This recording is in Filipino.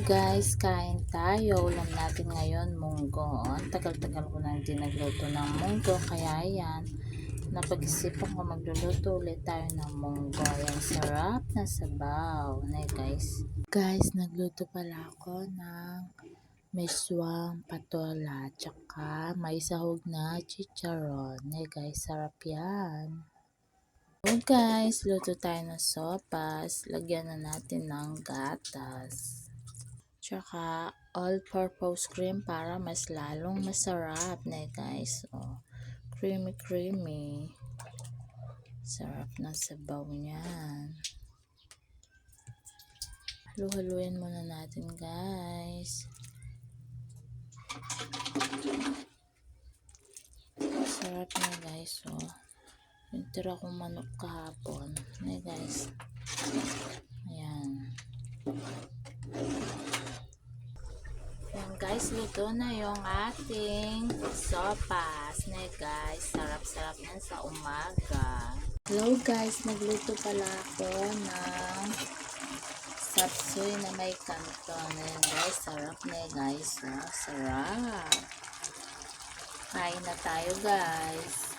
Guys, kain tayo. Ulam natin ngayon, munggo. Ang tagal-tagal ko na hindi nagluto ng munggo. Kaya ayan, napag-isipan ko magluluto ulit tayo ng munggo. Ayan, sarap na sabaw. Guys. Guys, nagluto pala ako ng meswang patola. Tsaka may sahog na chicharon. Guys, sarap yan. So guys, luto tayo ng sopas. Lagyan na natin ng gatas. Tsaka all-purpose cream para mas lalong masarap na guys. Oh, creamy. Sarap ng sabaw niyan. Halu-haluin muna natin guys. Sarap na guys. Oh, yung tira kong manok kahapon. Guys. Ayan. Yan guys, luto na yung ating sopas. Guys, sarap-sarap yan sa umaga. Hello guys, nagluto pala ako ng sapsoy na may kanton. Ayan guys, sarap na guys. Oh, sarap. Kain na tayo guys.